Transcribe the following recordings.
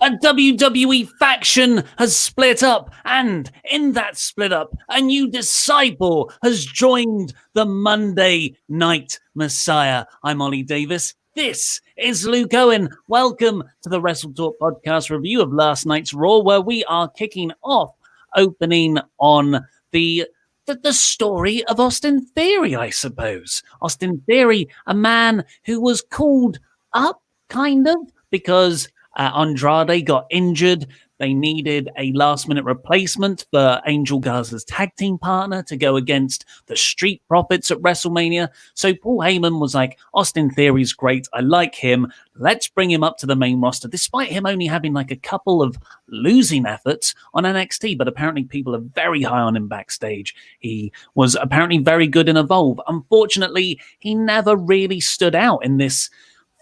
A WWE faction has split up, and in that split up, a new disciple has joined the Monday Night Messiah. I'm Ollie Davis. This is Luke Owen. Welcome to the WrestleTalk podcast review of last night's Raw, where we are kicking off opening on the story of Austin Theory, I suppose. Austin Theory, a man who was called up, kind of, because Andrade got injured. They needed a last-minute replacement for Angel Garza's tag team partner to go against the Street Profits at WrestleMania. So Paul Heyman was like, Austin Theory's great. I like him. Let's bring him up to the main roster, despite him only having like a couple of losing efforts on NXT. But apparently people are very high on him backstage. He was apparently very good in Evolve. Unfortunately, he never really stood out in this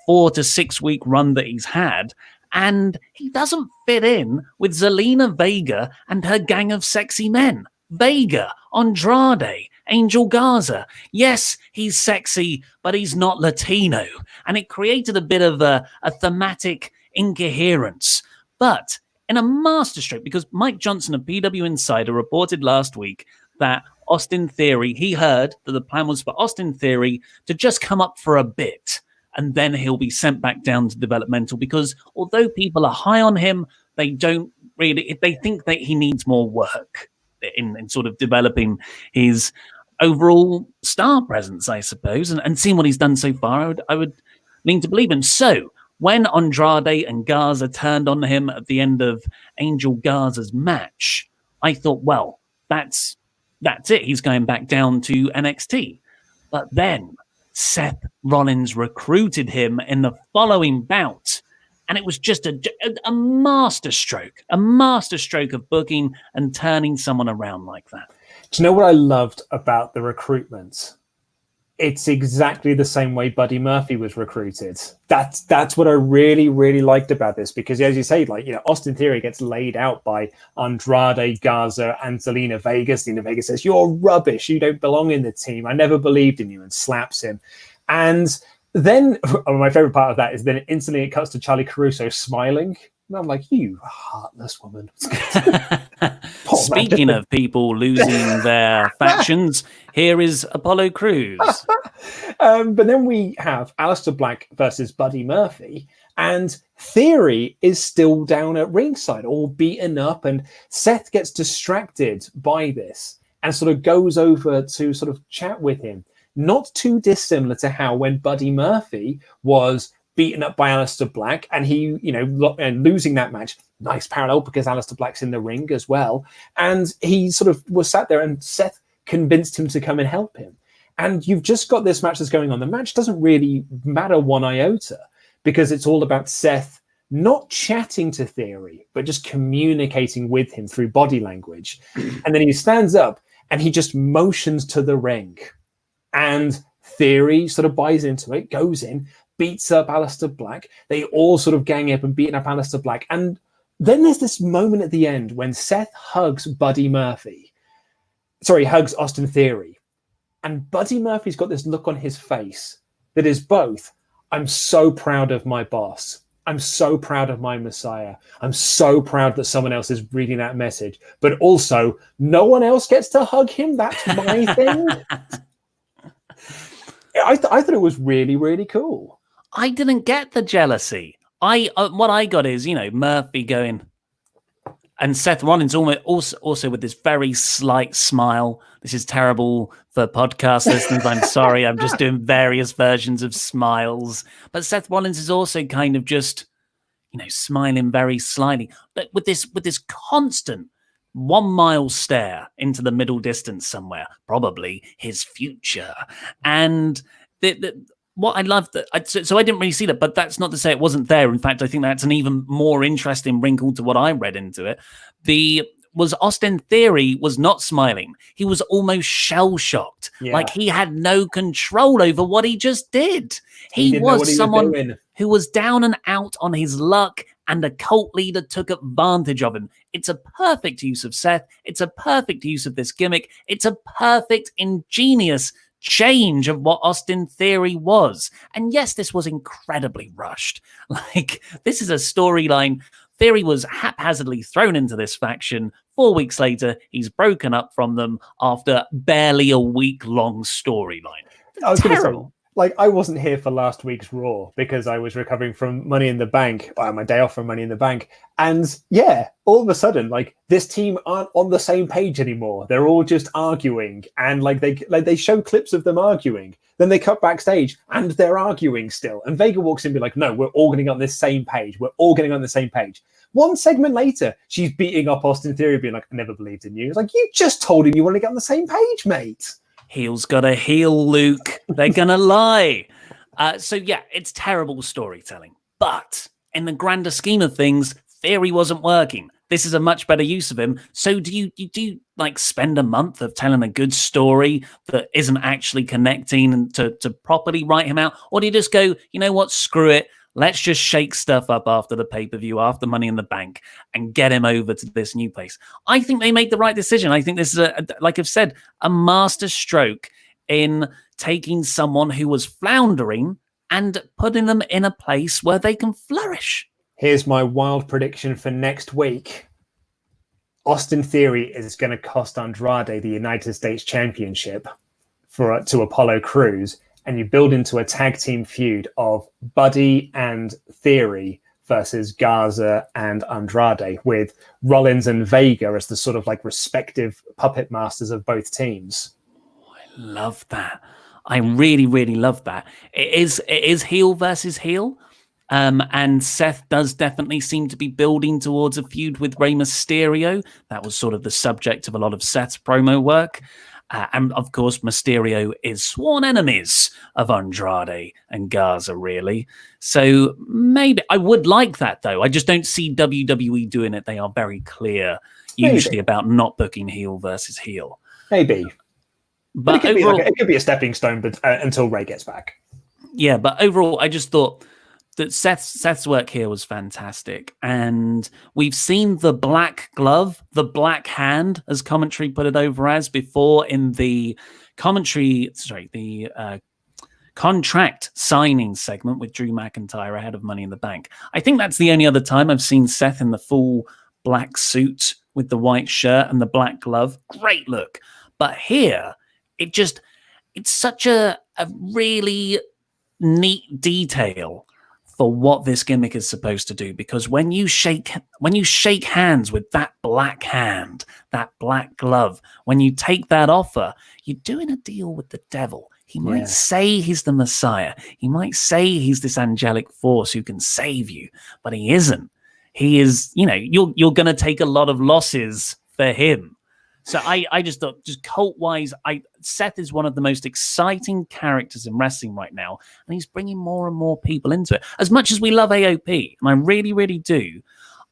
4 to 6 week run that he's had. And he doesn't fit in with Zelina Vega and her gang of sexy men. Vega, Andrade, Angel Garza. Yes, he's sexy, but he's not Latino. And it created a bit of a thematic incoherence. But in a masterstroke, because Mike Johnson of PW Insider reported last week that Austin Theory, he heard that the plan was for Austin Theory to just come up for a bit, and then he'll be sent back down to developmental, because although people are high on him, they don't really, they think that he needs more work in sort of developing his overall star presence, I suppose, and seeing what he's done so far, I would lean to believe him. So when Andrade and Garza turned on him at the end of Angel Garza's match, I thought, well, that's it. He's going back down to NXT. But then Seth Rollins recruited him in the following bout, and it was just a masterstroke of booking and turning someone around like that. Do you know what I loved about the recruitment? It's exactly the same way Buddy Murphy was recruited. That's what I really, really liked about this, because as you say, like, you know, Austin Theory gets laid out by Andrade, Garza, and Zelina Vega. Zelina Vega says, "You're rubbish. You don't belong in the team. I never believed in you," and slaps him. And then my favorite part of that is then instantly it cuts to Charlie Caruso smiling. And I'm like, you heartless woman. Speaking of people losing their factions, here is Apollo Crews. But then we have Alistair Black versus Buddy Murphy, and Theory is still down at ringside, all beaten up, and Seth gets distracted by this and sort of goes over to sort of chat with him. Not too dissimilar to how when Buddy Murphy was beaten up by Alistair Black, and he, you know, and losing that match. Nice parallel, because Alistair Black's in the ring as well. And he sort of was sat there, and Seth convinced him to come and help him. And you've just got this match that's going on. The match doesn't really matter one iota, because it's all about Seth not chatting to Theory, but just communicating with him through body language. And then he stands up, and he just motions to the ring. And Theory sort of buys into it, goes in, beats up Alistair Black. They all sort of gang up and beating up Alistair Black. And then there's this moment at the end when Seth hugs hugs Austin Theory. And Buddy Murphy's got this look on his face that is both, I'm so proud of my boss. I'm so proud of my Messiah. I'm so proud that someone else is reading that message. But also, no one else gets to hug him. That's my thing. I thought it was really, really cool. I didn't get the jealousy. What I got is, you know, Murphy going, and Seth Rollins also with this very slight smile. This is terrible for podcast listeners. I'm sorry. I'm just doing various versions of smiles. But Seth Rollins is also kind of just, you know, smiling very slightly, but with this constant 1 mile stare into the middle distance somewhere, probably his future. And what I loved, so I didn't really see that, but that's not to say it wasn't there. In fact, I think that's an even more interesting wrinkle to what I read into it. Was Austin Theory was not smiling. He was almost shell-shocked. Yeah. Like he had no control over what he just did. He was someone who was down and out on his luck, and a cult leader took advantage of him. It's a perfect use of Seth. It's a perfect use of this gimmick. It's a perfect, ingenious change of what Austin Theory was. And yes, this was incredibly rushed. Like, this is a storyline Theory was haphazardly thrown into this faction. 4 weeks later, he's broken up from them after barely a week-long storyline. I was going to say, Terrible. like, I wasn't here for last week's Raw because I was recovering from Money in the Bank, my day off from Money in the Bank. And yeah, all of a sudden, like, this team aren't on the same page anymore. They're all just arguing, and they show clips of them arguing. Then they cut backstage, and they're arguing still. And Vega walks in and be like, "No, we're all getting on this same page. We're all getting on the same page." One segment later, she's beating up Austin Theory, being like, "I never believed in you." It's like, you just told him you want to get on the same page, mate. Heel's got a heel, Luke. They're going to lie. So, yeah, it's terrible storytelling. But in the grander scheme of things, Theory wasn't working. This is a much better use of him. So do you like spend a month of telling a good story that isn't actually connecting to properly write him out? Or do you just go, you know what, screw it. Let's just shake stuff up after the pay-per-view, after Money in the Bank, and get him over to this new place. I think they made the right decision. I think this is, like I've said, a master stroke in taking someone who was floundering and putting them in a place where they can flourish. Here's my wild prediction for next week. Austin Theory is going to cost Andrade the United States Championship to Apollo Crews, and you build into a tag team feud of Buddy and Theory versus Garza and Andrade, with Rollins and Vega as the sort of like respective puppet masters of both teams. Oh, I love that. I really, really love that. It is heel versus heel. And Seth does definitely seem to be building towards a feud with Rey Mysterio. That was sort of the subject of a lot of Seth's promo work. And of course, Mysterio is sworn enemies of Andrade and Garza, really. So maybe I would like that, though. I just don't see WWE doing it. They are very clear, usually about not booking heel versus heel. Maybe. But it overall, could be a stepping stone, but until Rey gets back. Yeah, but overall, I just thought that Seth's work here was fantastic. And we've seen the black glove, the black hand, as commentary put it over as before in the contract signing segment with Drew McIntyre ahead of Money in the Bank. I think that's the only other time I've seen Seth in the full black suit with the white shirt and the black glove. Great look. But here, it's such a really neat detail for what this gimmick is supposed to do, because when you shake hands with that black hand, that black glove, when you take that offer, you're doing a deal with the devil. He might say he's the Messiah. He might say he's this angelic force who can save you, but he isn't. He is, you're going to take a lot of losses for him. So I just thought, just cult-wise, Seth is one of the most exciting characters in wrestling right now, and he's bringing more and more people into it. As much as we love AOP, and I really, really do,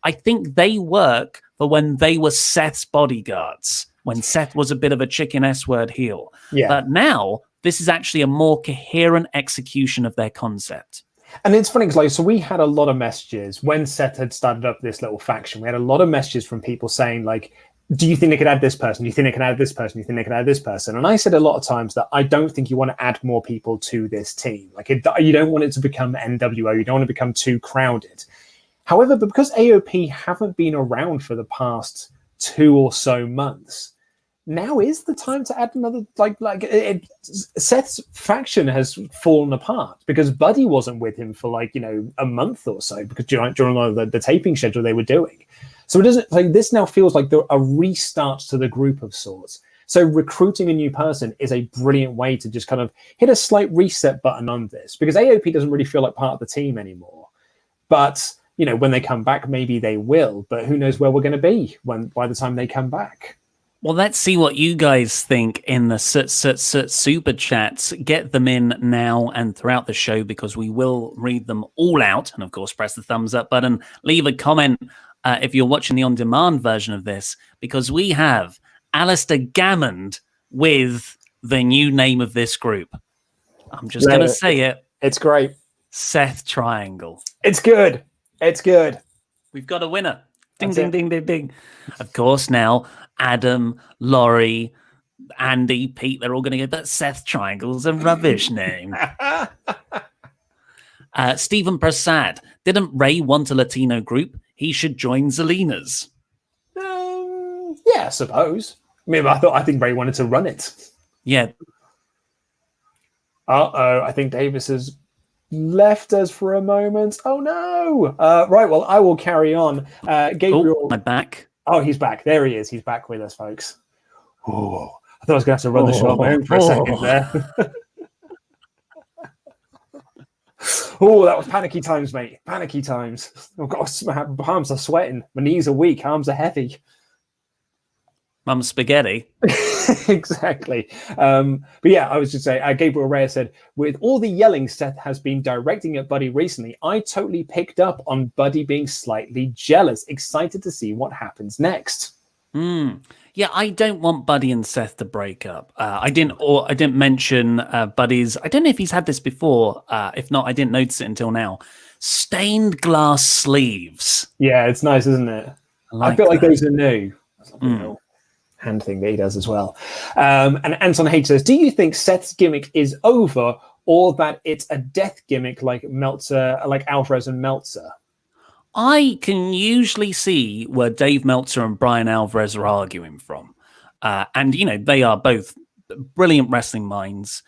I think they work for when they were Seth's bodyguards, when Seth was a bit of a chicken S-word heel. Yeah. But now, this is actually a more coherent execution of their concept. And it's funny because, so we had a lot of messages when Seth had started up this little faction. We had a lot of messages from people saying, like, do you think they could add this person? Do you think they can add this person? Do you think they can add this person? And I said a lot of times that I don't think you want to add more people to this team. Like, you don't want it to become NWO. You don't want to become too crowded. However, but because AOP haven't been around for the past 2 or so months, now is the time to add another, Seth's faction has fallen apart because Buddy wasn't with him for a month or so because during all the taping schedule they were doing. So it doesn't this now feels like a restart to the group of sorts. So recruiting a new person is a brilliant way to just kind of hit a slight reset button on this, because AOP doesn't really feel like part of the team anymore. But when they come back, maybe they will. But who knows where we're going to be by the time they come back. Well, let's see what you guys think in the super chats. Get them in now and throughout the show, because we will read them all out. And of course, press the thumbs up button. Leave a comment if you're watching the on-demand version of this, because we have Alistair Gammond with the new name of this group. I'm just going to say it. It's great. Seth Triangle. It's good. It's good. We've got a winner. Ding, ding, ding, ding, ding. Of course, now Adam, Laurie, Andy, Pete, they're all going to go, but Seth Triangle's a rubbish name. Stephen Prasad. Didn't Ray want a Latino group? he should join Zelina's? Yeah, I suppose. I mean, I think Ray wanted to run it. Yeah. I think Davis has left us for a moment. Oh no! Right, well, I will carry on. Gabriel, I'm back. Oh, he's back. There he is. He's back with us, folks. Oh, I thought I was going to have to run the show on my own for a second there. Oh, that was panicky times, mate. Panicky times. I've got my arms are sweating. My knees are weak. Arms are heavy. Mum's spaghetti. Exactly. But yeah, I was just saying, Gabriel Reyes said, with all the yelling Seth has been directing at Buddy recently, I totally picked up on Buddy being slightly jealous, excited to see what happens next. Yeah, I don't want Buddy and Seth to break up. I didn't mention Buddy's. I don't know if he's had this before. If not, I didn't notice it until now. Stained glass sleeves. Yeah, it's nice, isn't it? I feel like those are new. Hand thing that he does as well. And Anton H says, do you think Seth's gimmick is over, or that it's a death gimmick like Meltzer, like Alvarez and Meltzer? I can usually see where Dave Meltzer and Brian Alvarez are arguing from. And, you know, they are both brilliant wrestling minds.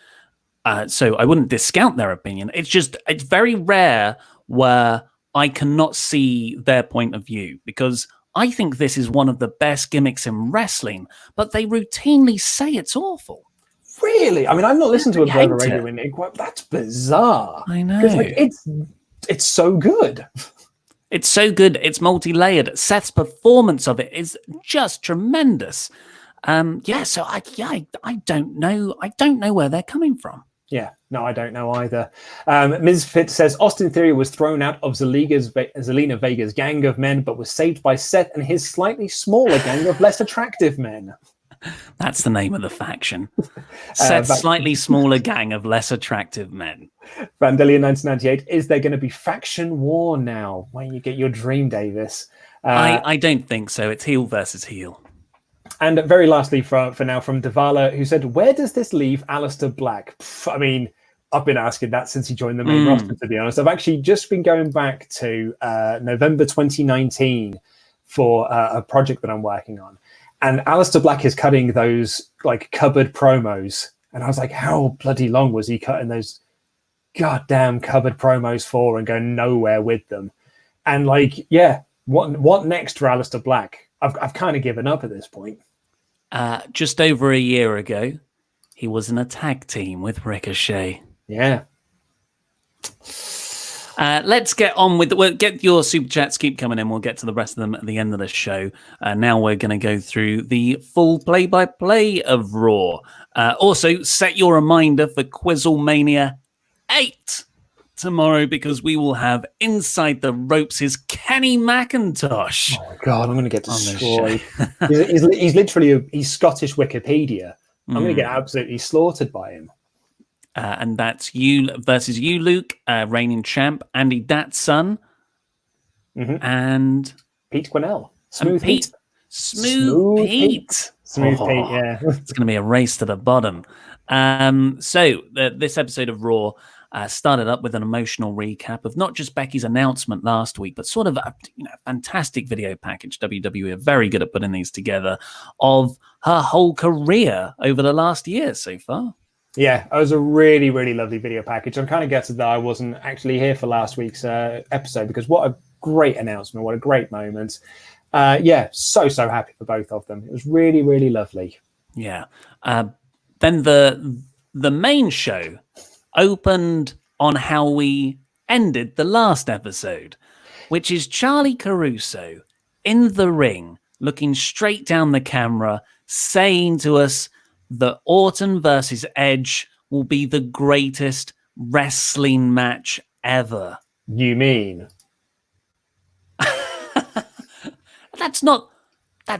So I wouldn't discount their opinion. It's very rare where I cannot see their point of view, because I think this is one of the best gimmicks in wrestling, but they routinely say it's awful. Really? I mean, I've not listened to Observer Radio in quite. That's bizarre. I know. Like, it's so good. It's so good. It's multi-layered. Seth's performance of it is just tremendous. So I don't know. I don't know where they're coming from. Yeah, no, I don't know either. Ms. Fitz says, Austin Theory was thrown out of Zelina Vega's gang of men, but was saved by Seth and his slightly smaller gang of less attractive men. That's the name of the faction. Seth's slightly smaller gang of less attractive men. Vandellian 1998, is there going to be faction war now? Why don't you get your dream, Davis? I don't think so. It's heel versus heel. And very lastly, for now, from Davala, who said, where does this leave Alistair Black? I mean, I've been asking that since he joined the main roster, to be honest. I've actually just been going back to November 2019 for a project that I'm working on. And Alistair Black is cutting those like cupboard promos. And I was like, how bloody long was he cutting those goddamn cupboard promos for and going nowhere with them? And like, yeah, what next for Alistair Black? I've kind of given up at this point. Just over a year ago, he was in a tag team with Ricochet. Yeah. Let's get on with we'll get your super chats keep coming in. We'll get to the rest of them at the end of the show. Now we're going to go through the full play-by-play of Raw. Also, set your reminder for Quizzlemania 8 tomorrow, because we will have Inside the Ropes' Kenny McIntosh. Oh my God, I'm going to get destroyed. he's literally he's Scottish Wikipedia. I'm going to get absolutely slaughtered by him. And that's you versus you, Luke, reigning champ, Andy Datsun, and Pete Quinnell. Smooth Pete. Pete. Smooth Pete. Smooth Pete, yeah. It's going to be a race to the bottom. So this episode of Raw started up with an emotional recap of not just Becky's announcement last week, but sort of a fantastic video package. WWE are very good at putting these together, of her whole career over the last year so far. Yeah, it was a really, really lovely video package. I'm kind of gutted that I wasn't actually here for last week's episode, because what a great announcement, what a great moment. So happy for both of them. It was really, really lovely. Yeah. Then the main show opened on how we ended the last episode, which is Charlie Caruso in the ring, looking straight down the camera, saying to us that Orton versus Edge will be the greatest wrestling match ever. You mean? That's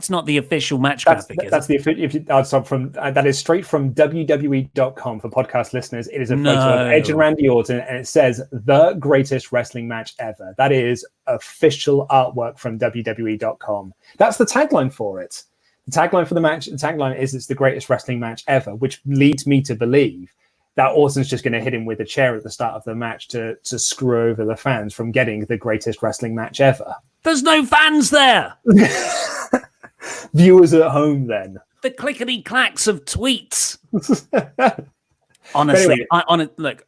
not the official match graphic. That is straight from WWE.com for podcast listeners. It is a photo of Edge and Randy Orton, and it says the greatest wrestling match ever. That is official artwork from WWE.com. That's the tagline for it. The tagline for the match, the tagline is it's the greatest wrestling match ever, which leads me to believe that Orton's just going to hit him with a chair at the start of the match to screw over the fans from getting the greatest wrestling match ever. There's no fans there. Viewers at home, then. The clickety-clacks of tweets. Honestly, anyway. Look,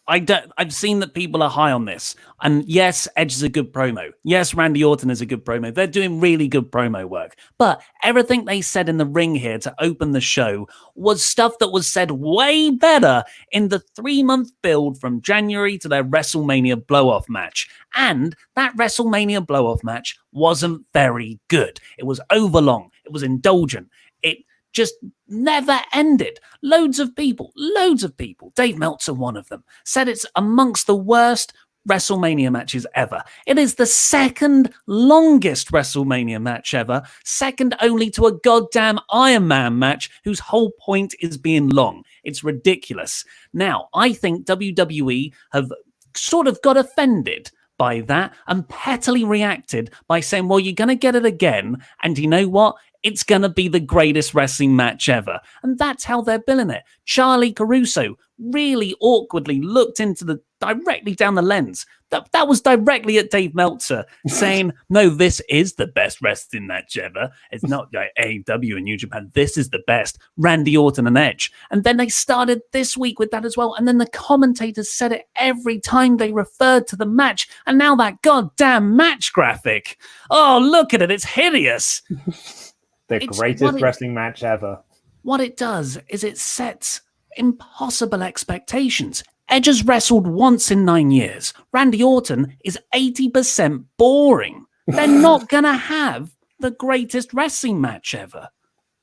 I've seen that people are high on this. And yes, Edge is a good promo. Yes, Randy Orton is a good promo. They're doing really good promo work. But everything they said in the ring here to open the show was stuff that was said way better in the 3-month build from January to their WrestleMania blow-off match. And that WrestleMania blow-off match wasn't very good. It was overlong. It was indulgent. It just never ended. Loads of people, Dave Meltzer, one of them, said it's amongst the worst WrestleMania matches ever. It is the second longest WrestleMania match ever, second only to a goddamn Iron Man match whose whole point is being long. It's ridiculous. Now, I think WWE have sort of got offended by that and pettily reacted by saying, well, you're going to get it again, and you know what? It's going to be the greatest wrestling match ever. And that's how they're billing it. Charlie Caruso really awkwardly looked directly down the lens. That was directly at Dave Meltzer saying, no, this is the best wrestling match ever. It's not like AEW and New Japan. This is the best. Randy Orton and Edge. And then they started this week with that as well. And then the commentators said it every time they referred to the match. And now that goddamn match graphic. Oh, look at it. It's hideous. The greatest wrestling match ever. What it does is it sets impossible expectations. Edge has wrestled once in 9 years. Randy Orton is 80% boring. They're not going to have the greatest wrestling match ever.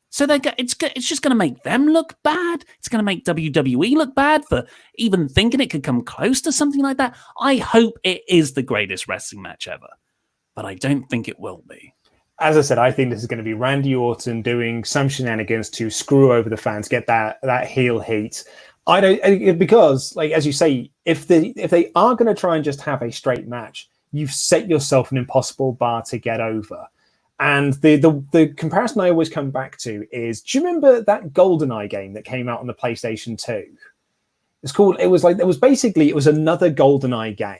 So it's just going to make them look bad. It's going to make WWE look bad for even thinking it could come close to something like that. I hope it is the greatest wrestling match ever, but I don't think it will be. As I said, I think this is going to be Randy Orton doing some shenanigans to screw over the fans, get that heel heat. Because, like as you say, if they are going to try and just have a straight match, you've set yourself an impossible bar to get over. And the comparison I always come back to is, do you remember that GoldenEye game that came out on the PlayStation 2? It was another GoldenEye game.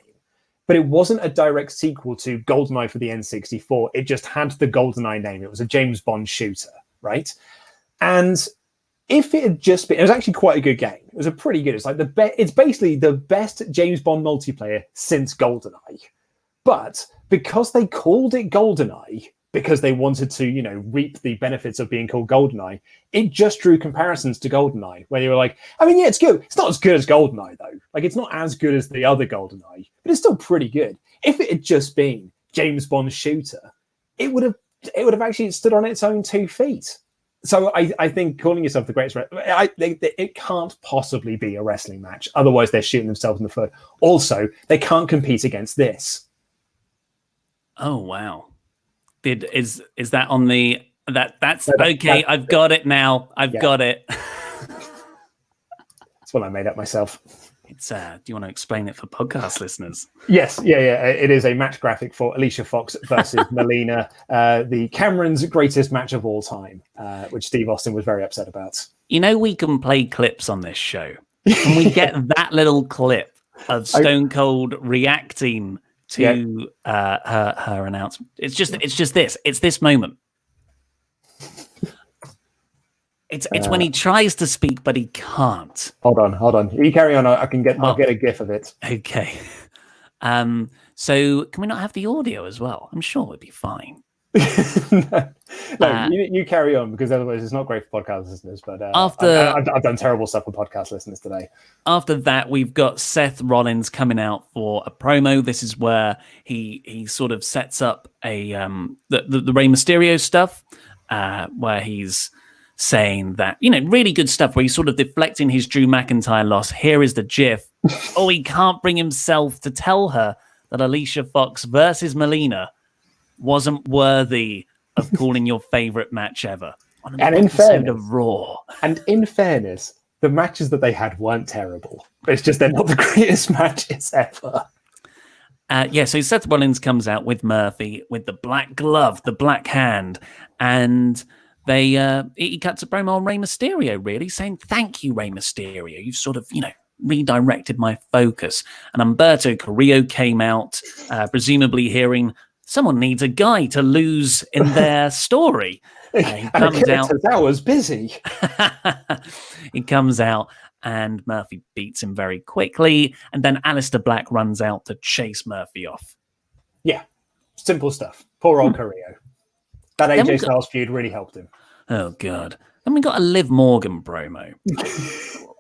But it wasn't a direct sequel to GoldenEye for the N64. It just had the GoldenEye name. It was a James Bond shooter, right? And if it had just been, it was actually quite a good game. It was a pretty good. It's like it's basically the best James Bond multiplayer since GoldenEye. But because they called it GoldenEye, because they wanted to, reap the benefits of being called GoldenEye, it just drew comparisons to GoldenEye, where you were like, I mean, yeah, it's good. It's not as good as GoldenEye, though. Like, it's not as good as the other GoldenEye, but it's still pretty good. If it had just been James Bond shooter, it would have actually stood on its own 2 feet. So I think calling yourself the greatest, it can't possibly be a wrestling match. Otherwise, they're shooting themselves in the foot. Also, they can't compete against this. Oh, wow. Is that on the that's okay? I've got it now. I've got it. That's what I made up myself. It's do you want to explain it for podcast listeners? Yes, yeah. It is a match graphic for Alicia Fox versus Melina, the Cameron's greatest match of all time, which Steve Austin was very upset about. We can play clips on this show. Can we get that little clip of Stone Cold reacting to her announcement? It's just this. It's this moment. It's when he tries to speak, but he can't. Hold on. You carry on. I'll get a gif of it. Okay. So can we not have the audio as well? I'm sure it'd be fine. You carry on, because otherwise it's not great for podcast listeners. But I've done terrible stuff for podcast listeners today. After that, we've got Seth Rollins coming out for a promo. This is where he sort of sets up a the Rey Mysterio stuff, where he's saying that, really good stuff, where he's sort of deflecting his Drew McIntyre loss. Here is the GIF. He can't bring himself to tell her that Alicia Fox versus Melina wasn't worthy of calling your favorite match ever on an episode of Raw. And in fairness, the matches that they had weren't terrible. It's just they're not the greatest matches ever. So Seth Rollins comes out with Murphy with the black glove, the black hand, and he cuts a promo on Rey Mysterio, really saying, "Thank you, Rey Mysterio. You've sort of, redirected my focus." And Humberto Carrillo came out, presumably hearing someone needs a guy to lose in their story. He comes out. That was busy. He comes out and Murphy beats him very quickly. And then Alistair Black runs out to chase Murphy off. Yeah, simple stuff. Poor old Carrillo. That AJ Styles feud really helped him. Oh, God. Then we got a Liv Morgan promo,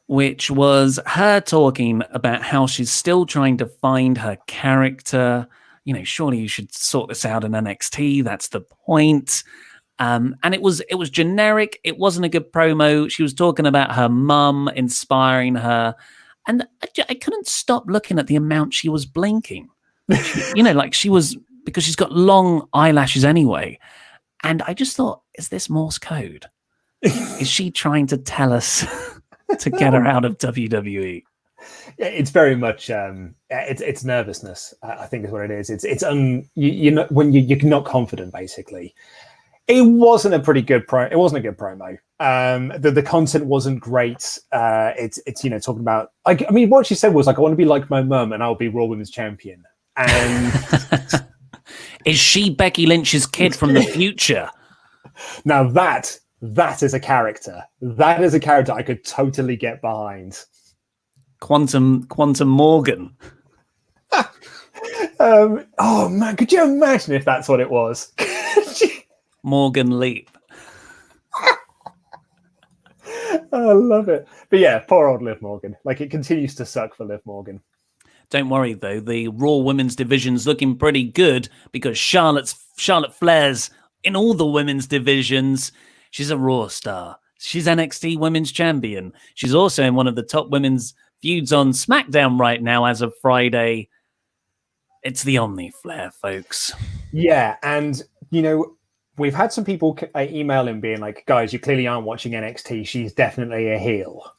which was her talking about how she's still trying to find her character. You know, surely you should sort this out in NXT. That's the point. And it was generic. It wasn't a good promo. She was talking about her mum inspiring her. And I couldn't stop looking at the amount she was blinking. Like she was, because she's got long eyelashes anyway. And I just thought, is this Morse code? Is she trying to tell us to get her out of WWE? It's very much it's nervousness. I think is what it is. You're not, when you're not confident. Basically, it wasn't a pretty good It wasn't a good promo. The content wasn't great. It's talking about. I mean, what she said was like, I want to be like my mum, and I'll be Raw Women's Champion. And is she Becky Lynch's kid from the future? Now that is a character. That is a character I could totally get behind. Quantum Morgan. Oh man, could you imagine if that's what it was? Morgan Leap. I love it. But yeah, poor old Liv Morgan. Like, it continues to suck for Liv Morgan. Don't worry though, the Raw Women's division's looking pretty good because Charlotte Flair's in all the women's divisions. She's a Raw star. She's NXT Women's Champion. She's also in one of the top women's feuds on SmackDown right now as of Friday. It's the Omni Flair, folks. Yeah, and, we've had some people email in being like, guys, you clearly aren't watching NXT. She's definitely a heel.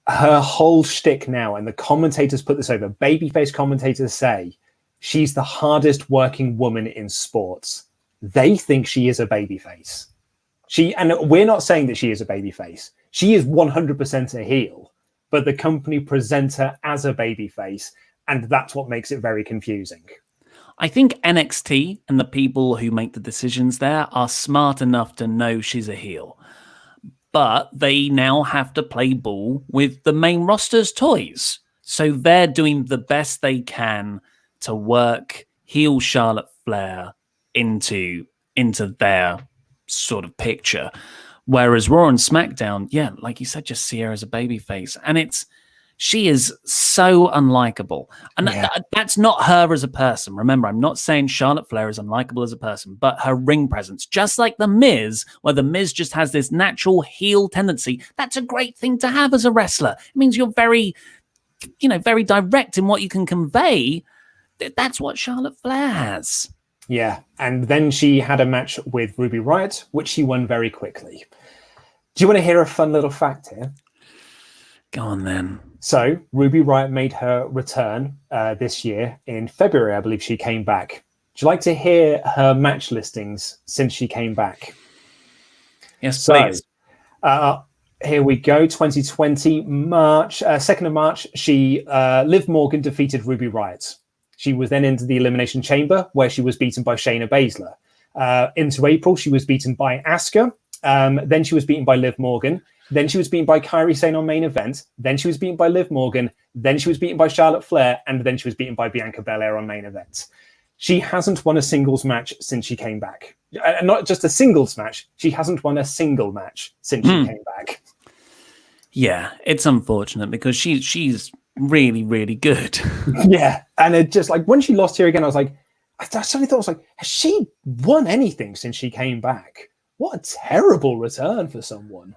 Her whole shtick now, and the commentators put this over, babyface commentators say, she's the hardest working woman in sports. They think she is a babyface. And we're not saying that she is a babyface. She is 100% a heel, but the company presents her as a babyface, and that's what makes it very confusing. I think NXT and the people who make the decisions there are smart enough to know she's a heel, but they now have to play ball with the main roster's toys. So they're doing the best they can to work heel Charlotte Flair into their sort of picture. Whereas Raw and SmackDown, yeah, like you said, just see her as a babyface. And she is so unlikable. And that's not her as a person. Remember, I'm not saying Charlotte Flair is unlikable as a person, but her ring presence, just like The Miz, where The Miz just has this natural heel tendency. That's a great thing to have as a wrestler. It means you're very, very direct in what you can convey. That's what Charlotte Flair has. Yeah, and then she had a match with Ruby Riott, which she won very quickly. Do you want to hear a fun little fact here? Go on then. So Ruby Riott made her return this year in February. I believe she came back. Would you like to hear her match listings since she came back? Yes, please. Here we go. 2020 March, 2nd of March. Liv Morgan defeated Ruby Riott. She was then into the Elimination Chamber, where she was beaten by Shayna Baszler. Into April, she was beaten by Asuka. Then she was beaten by Liv Morgan. Then she was beaten by Kairi Sane on main event. Then she was beaten by Liv Morgan. Then she was beaten by Charlotte Flair. And then she was beaten by Bianca Belair on main event. She hasn't won a singles match since she came back. Not just a singles match. She hasn't won a single match since she came back. Yeah, it's unfortunate because she's really, really good. Yeah. And it just like when she lost here again, I suddenly thought, has she won anything since she came back? What a terrible return for someone.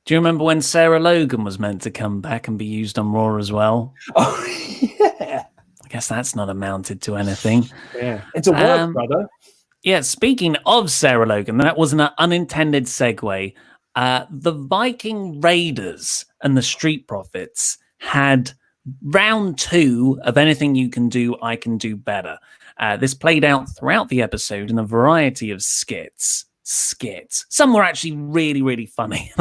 Do you remember when Sarah Logan was meant to come back and be used on Raw as well? Oh, yeah. I guess that's not amounted to anything. Yeah. It's a work, brother. Yeah, speaking of Sarah Logan, that was an unintended segue. The Viking Raiders and the Street Profits had round 2 of Anything You Can Do, I Can Do Better. This played out throughout the episode in a variety of skits. Some were actually really, really funny.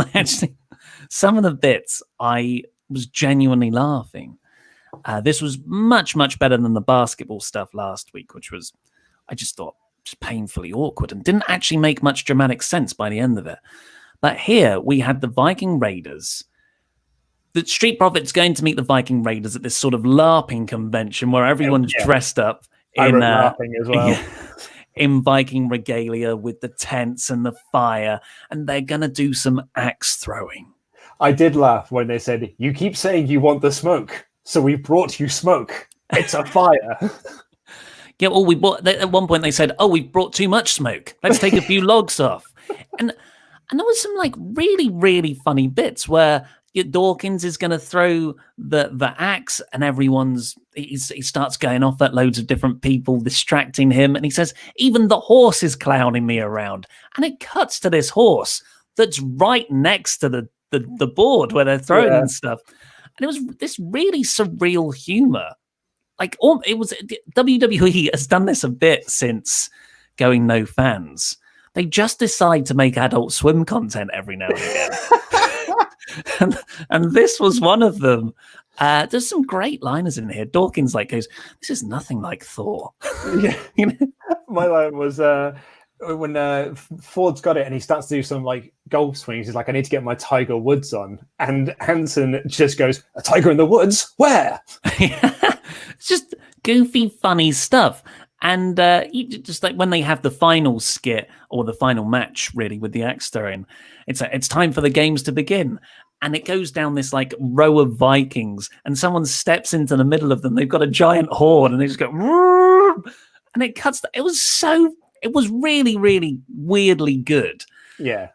Some of the bits I was genuinely laughing. This was much, much better than the basketball stuff last week, which was, I just thought, just painfully awkward and didn't actually make much dramatic sense by the end of it. But here we had the Viking Raiders. The Street Profits going to meet the Viking Raiders at this sort of LARPing convention where everyone's dressed up in LARPing as well. In Viking regalia with the tents and the fire, and they're going to do some axe throwing. I did laugh when they said, "You keep saying you want the smoke, so we've brought you smoke. It's a fire." Yeah, well, at one point they said, "Oh, we've brought too much smoke. Let's take a few logs off." And there was some like really, really funny bits where Dawkins is going to throw the axe, and he starts going off at loads of different people, distracting him. And he says, "Even the horse is clowning me around." And it cuts to this horse that's right next to the board where they're throwing and stuff. And it was this really surreal humor. Like, it was WWE has done this a bit since going no fans. They just decide to make Adult Swim content every now and again. and this was one of them. There's some great liners in here. Dawkins goes, "This is nothing like Thor." Yeah. My line was when Ford's got it and he starts to do some like golf swings. He's like, "I need to get my Tiger Woods on," and Hanson just goes, "A tiger in the woods? Where?" It's just goofy, funny stuff. And just like when they have the final skit or the final match, really, with the axe throwing, it's time for the games to begin. And it goes down this like row of Vikings, and someone steps into the middle of them. They've got a giant horn, and they just go, and it cuts. It was really, really weirdly good. Yeah,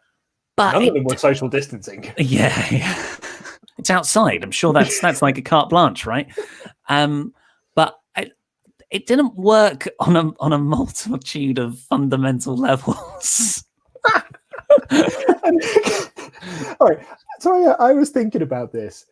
but none of them were social distancing. Yeah. It's outside. I'm sure that's like a carte blanche, right? But it didn't work on a multitude of fundamental levels. All right. So I was thinking about this.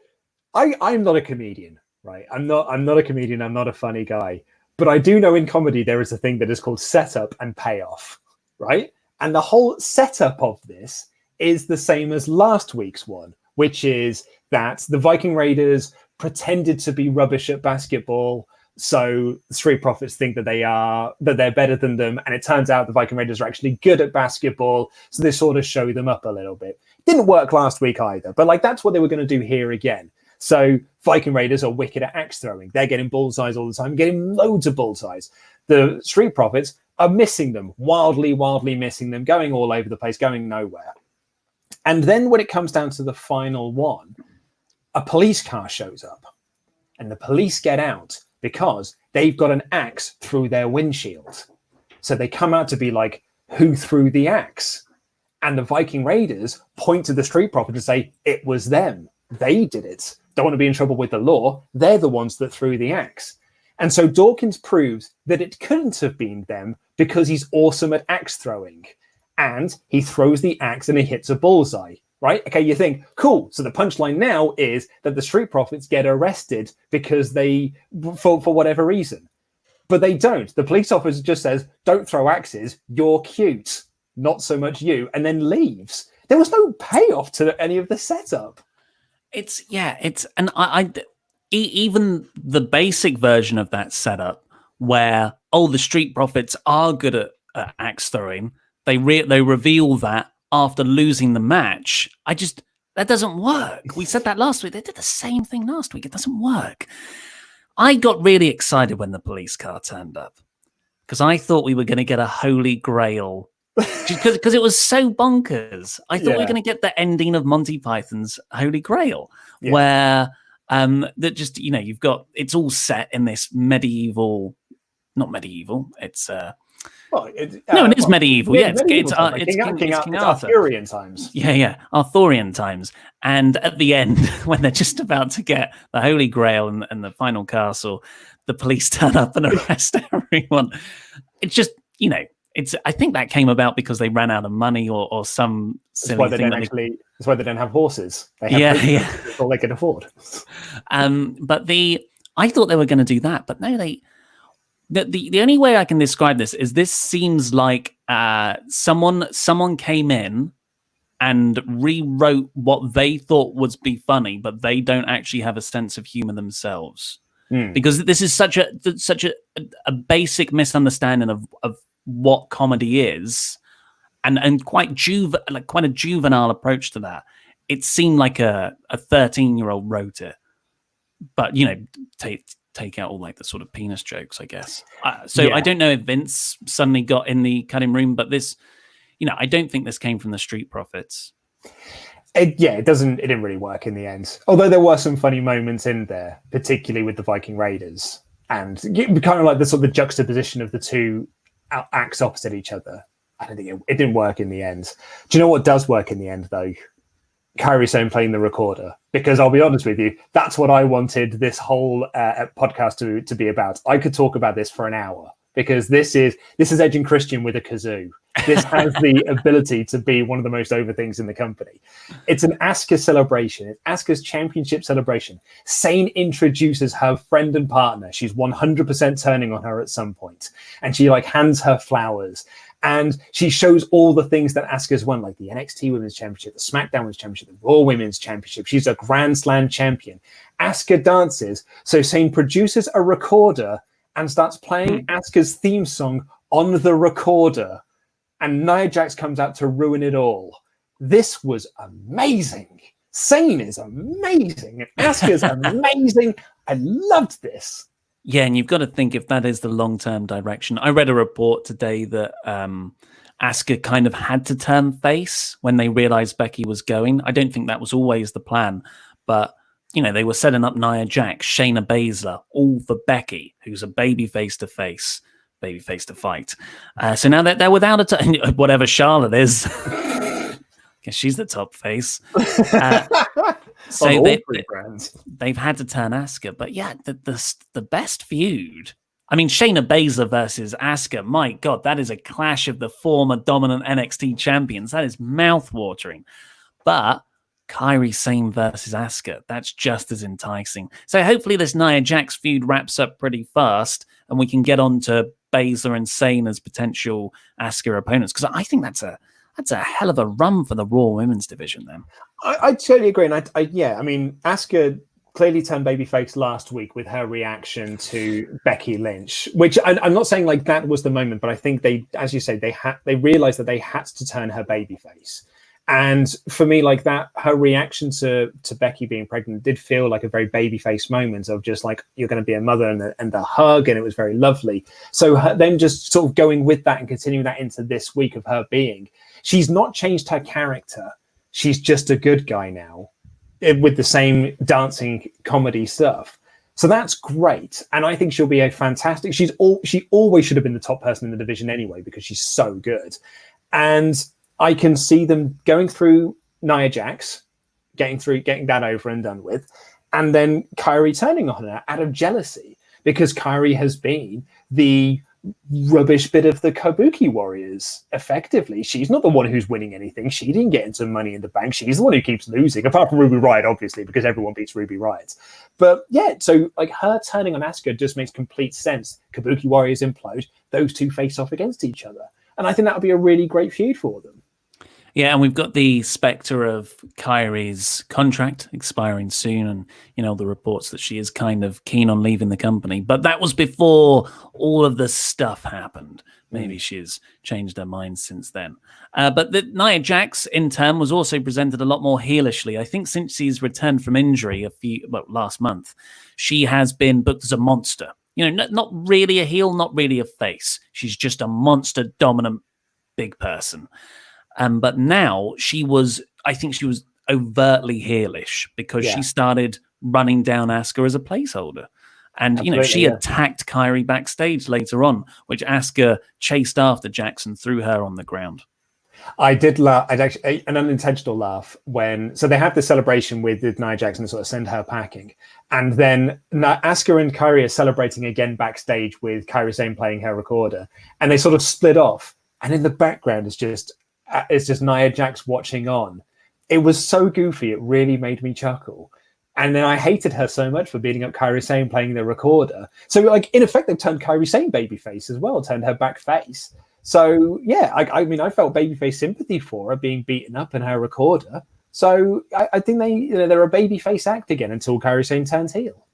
I'm not a comedian, right? I'm not a comedian. I'm not a funny guy. But I do know in comedy there is a thing that is called setup and payoff, right? And the whole setup of this is the same as last week's one, which is that the Viking Raiders pretended to be rubbish at basketball. So the Street Profits think that they're better than them. And it turns out the Viking Raiders are actually good at basketball. So they sort of show them up a little bit. Didn't work last week either, but like that's what they were going to do here again. So Viking Raiders are wicked at axe throwing. They're getting bullseyes all the time, getting loads of bullseyes. The Street Profits are missing them, wildly missing them, going all over the place, going nowhere. And then when it comes down to the final one, a police car shows up and the police get out because they've got an axe through their windshield. So they come out to be like, "Who threw the axe?" And the Viking Raiders point to the Street Profits and say, "It was them. They did it. Don't want to be in trouble with the law. They're the ones that threw the axe." And so Dawkins proves that it couldn't have been them because he's awesome at axe throwing. And he throws the axe and he hits a bullseye, right? Okay, you think, cool. So the punchline now is that the Street Profits get arrested because for whatever reason. But they don't. The police officer just says, "Don't throw axes. You're cute. Not so much you," and then leaves. There was no payoff to any of the setup. Even the basic version of that setup where, the Street Profits are good at axe throwing. They reveal that after losing the match. That doesn't work. We said that last week. They did the same thing last week. It doesn't work. I got really excited when the police car turned up because I thought we were going to get a Holy Grail. Because it was so bonkers. I thought we were going to get the ending of Monty Python's Holy Grail, where that just, you've got, it's all set in this medieval, not medieval, it's it is medieval. Yeah, it's Arthurian times. Yeah, Arthurian times. And at the end, when they're just about to get the Holy Grail and the final castle, the police turn up and arrest everyone. It's just, I think that came about because they ran out of money or some silly thing. That's why they don't have horses. They have That's all they can afford. But I thought they were going to do that, but no, the only way I can describe this seems like someone came in and rewrote what they thought would be funny, but they don't actually have a sense of humor themselves. Because this is such a basic misunderstanding of what comedy is, and quite a juvenile approach to that. It seemed like a 13-year-old wrote it, but take out all like the sort of penis jokes, I guess. I don't know if Vince suddenly got in the cutting room, but this, I don't think this came from the Street Profits. It didn't really work in the end. Although there were some funny moments in there, particularly with the Viking Raiders, and kind of like the sort of juxtaposition of the two acts opposite each other. I don't think it didn't work in the end. Do you know what does work in the end, though? Kairi Sane playing the recorder. Because I'll be honest with you, that's what I wanted this whole podcast to be about. I could talk about this for an hour, because this is Edge and Christian with a kazoo. This has the ability to be one of the most over things in the company. It's an Asuka celebration. It's Asuka's championship celebration. Sane introduces her friend and partner. She's 100% turning on her at some point. And she hands her flowers. And she shows all the things that Asuka's won, like the NXT Women's Championship, the SmackDown Women's Championship, the Raw Women's Championship. She's a Grand Slam champion. Asuka dances. So Sane produces a recorder and starts playing Asuka's theme song on the recorder. And Nia Jax comes out to ruin it all. This was amazing. Sane is amazing. And Asuka's amazing. I loved this. Yeah, and you've got to think if that is the long-term direction. I read a report today that Asuka kind of had to turn face when they realized Becky was going. I don't think that was always the plan, but they were setting up Nia Jax, Shayna Baszler, all for Becky, who's a babyface to face, babyface to fight. So now that they're without whatever Charlotte is, guess she's the top face. So they've had to turn Asuka, but yeah, the best feud. I mean, Shayna Baszler versus Asuka. My God, that is a clash of the former dominant NXT champions. That is mouth-watering. But Kairi Sane versus Asuka, that's just as enticing. So hopefully this Nia Jax feud wraps up pretty fast, and we can get on to Baszler and Sane as potential Asuka opponents, because I think that's a hell of a run for the Raw Women's division then. I totally agree. And I mean, Asuka clearly turned babyface last week with her reaction to Becky Lynch, which I'm not saying that was the moment, but I think they, as you say, they realized that they had to turn her babyface. And for me, that her reaction to Becky being pregnant did feel like a very babyface moment of just you're going to be a mother and the hug, and it was very lovely. So them just sort of going with that and continuing that into this week of her being, she's not changed her character. She's just a good guy now with the same dancing comedy stuff. So that's great. And I think she'll be a fantastic... She always should have been the top person in the division anyway, because she's so good. And I can see them going through Nia Jax, getting that over and done with, and then Kairi turning on her out of jealousy, because Kairi has been the rubbish bit of the Kabuki Warriors, effectively. She's not the one who's winning anything. She didn't get into Money in the Bank. She's the one who keeps losing, apart from Ruby Riott, obviously, because everyone beats Ruby Riott. But yeah, so her turning on Asuka just makes complete sense. Kabuki Warriors implode. Those two face off against each other. And I think that would be a really great feud for them. Yeah, and we've got the specter of Kairi's contract expiring soon, and the reports that she is kind of keen on leaving the company. But that was before all of the stuff happened. Maybe she's changed her mind since then. But the Nia Jax, in turn, was also presented a lot more heelishly. I think since she's returned from injury last month, she has been booked as a monster. Not really a heel, not really a face. She's just a monster, dominant, big person. But now I think she was overtly heelish, because she started running down Asuka as a placeholder. And, she attacked Kairi backstage later on, which Asuka chased after Jackson, threw her on the ground. I did laugh. I'd actually an unintentional laugh so they have the celebration with Nia Jax and sort of send her packing. And then Asuka and Kairi are celebrating again backstage with Kairi Sane playing her recorder. And they sort of split off. And in the background is just Nia Jax watching on. It was so goofy, it really made me chuckle. And then I hated her so much for beating up Kairi Sane playing the recorder. So in effect, they've turned Kairi Sane babyface as well, turned her back face. So yeah, I mean, I felt babyface sympathy for her being beaten up in her recorder. So I think they're a babyface act again until Kairi Sane turns heel.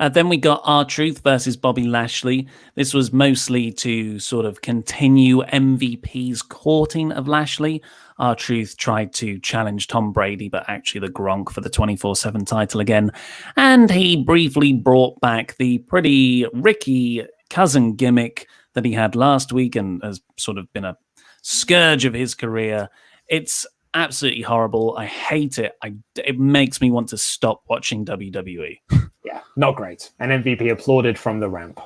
Then we got R-Truth versus Bobby Lashley. This was mostly to sort of continue MVP's courting of Lashley. R-Truth tried to challenge Tom Brady, but actually the Gronk for the 24/7 title again. And he briefly brought back the pretty Ricky cousin gimmick that he had last week and has sort of been a scourge of his career. It's absolutely horrible. I hate it. It makes me want to stop watching WWE. Yeah, not great. And MVP applauded from the ramp.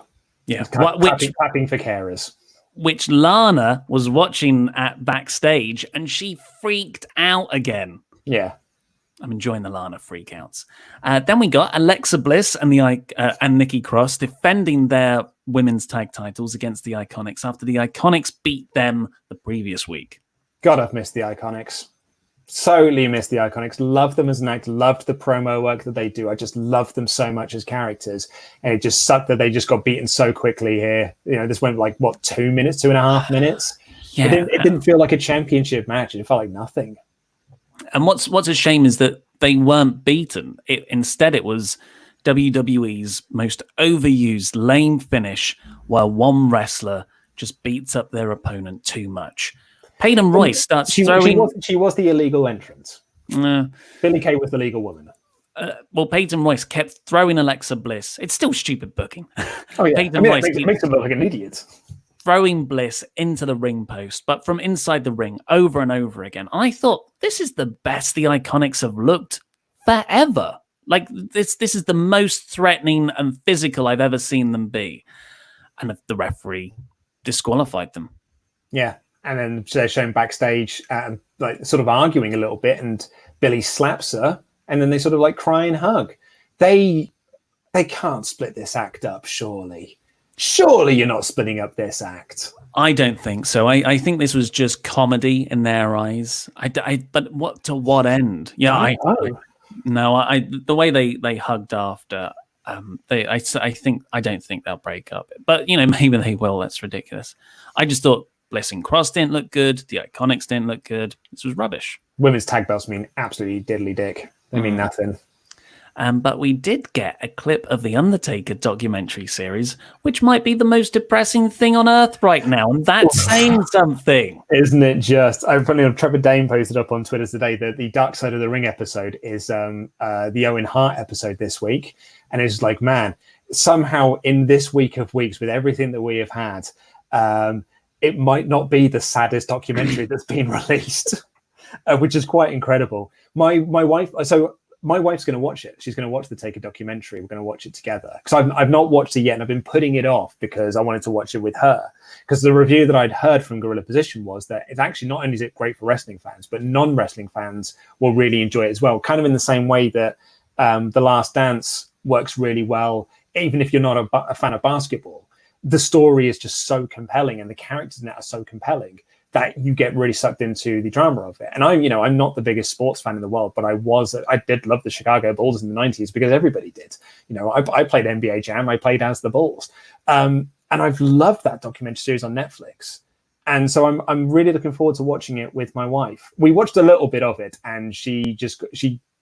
Yeah, clapping for carers. Which Lana was watching at backstage, and she freaked out again. Yeah, I'm enjoying the Lana freakouts. Then we got Alexa Bliss and Nikki Cross defending their women's tag titles against the Ikonics after the Ikonics beat them the previous week. God, I've missed the Ikonics. Solely missed the Ikonics. Love them as an act. Loved the promo work that they do. I just love them so much as characters. And it just sucked that they just got beaten so quickly here. This went like, 2 minutes, 2.5 minutes? Yeah. It didn't feel like a championship match. It felt like nothing. And what's a shame is that they weren't beaten. Instead, it was WWE's most overused lame finish where one wrestler just beats up their opponent too much. Peyton Royce starts throwing... She was the illegal entrant. Billie Kay was the legal woman. Peyton Royce kept throwing Alexa Bliss. It's still stupid booking. Oh, yeah. It makes him look like an idiot. Throwing Bliss into the ring post, but from inside the ring over and over again. I thought, this is the best the Ikonics have looked forever. Like, this is the most threatening and physical I've ever seen them be. And the referee disqualified them. Yeah. And then they're shown backstage sort of arguing a little bit, and Billie slaps her, and then they sort of like cry and hug. They can't split this act up, surely. Surely you're not splitting up this act. I don't think so. I think this was just comedy in their eyes. But to what end? Yeah, the way they hugged after. I don't think they'll break up. But maybe they will. That's ridiculous. I just thought Bliss and Cross didn't look good. The Ikonics didn't look good. This was rubbish. Women's tag belts mean absolutely diddly dick. They mean nothing. But we did get a clip of the Undertaker documentary series, which might be the most depressing thing on earth right now, and that's saying something. Isn't it just? Trevor Dane posted up on Twitter today that the Dark Side of the Ring episode is the Owen Hart episode this week, and it's like, man, somehow in this week of weeks, with everything that we have had, it might not be the saddest documentary that's been released, which is quite incredible. My wife's going to watch it. She's going to watch the Taker documentary. We're going to watch it together. Because I've not watched it yet, and I've been putting it off because I wanted to watch it with her. Because the review that I'd heard from Gorilla Position was that it's actually not only is it great for wrestling fans, but non-wrestling fans will really enjoy it as well. Kind of in the same way that The Last Dance works really well, even if you're not a fan of basketball. The story is just so compelling, and the characters in it are so compelling that you get really sucked into the drama of it. And I'm not the biggest sports fan in the world, but I did love the Chicago Bulls in the 90s because everybody did. I played NBA Jam. I played as the Bulls. And I've loved that documentary series on Netflix. And so I'm really looking forward to watching it with my wife. We watched a little bit of it, and she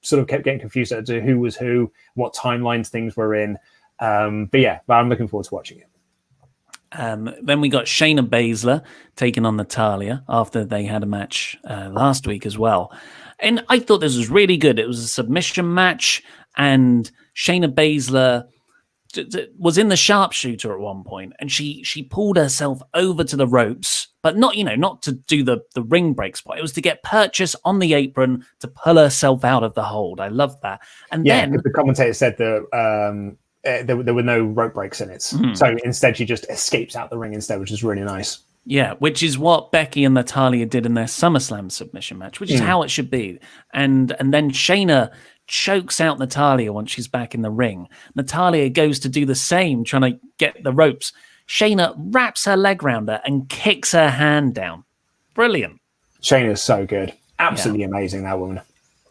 sort of kept getting confused as to who was who, what timelines things were in. But I'm looking forward to watching it. Then we got Shayna Baszler taking on Natalya after they had a match last week as well. And I thought this was really good. It was a submission match, and Shayna Baszler was in the sharpshooter at one point, and she pulled herself over to the ropes, but not to do the ring break spot. It was to get Purchase on the apron to pull herself out of the hold. I love that. And then the commentator said that there were no rope breaks in it. So instead she just escapes out the ring instead, which is really nice. Yeah, which is what Becky and Natalya did in their SummerSlam submission match, which is how it should be. And then Shayna chokes out Natalya once she's back in the ring. Natalya goes to do the same, trying to get the ropes. Shayna wraps her leg around her and kicks her hand down. Brilliant. Shayna's so good. Absolutely amazing, that woman.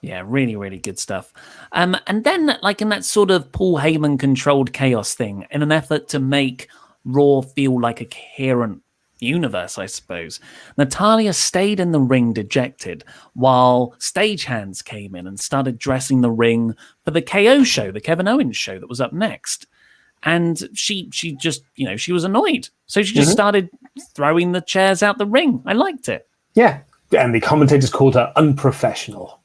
Yeah, really, really good stuff. And then, like in that sort of Paul Heyman controlled chaos thing, in an effort to make Raw feel like a coherent universe, I suppose, Natalya stayed in the ring dejected while stagehands came in and started dressing the ring for the KO show, the Kevin Owens show that was up next. And she just, she was annoyed. So she just started throwing the chairs out the ring. I liked it. Yeah. And the commentators called her unprofessional.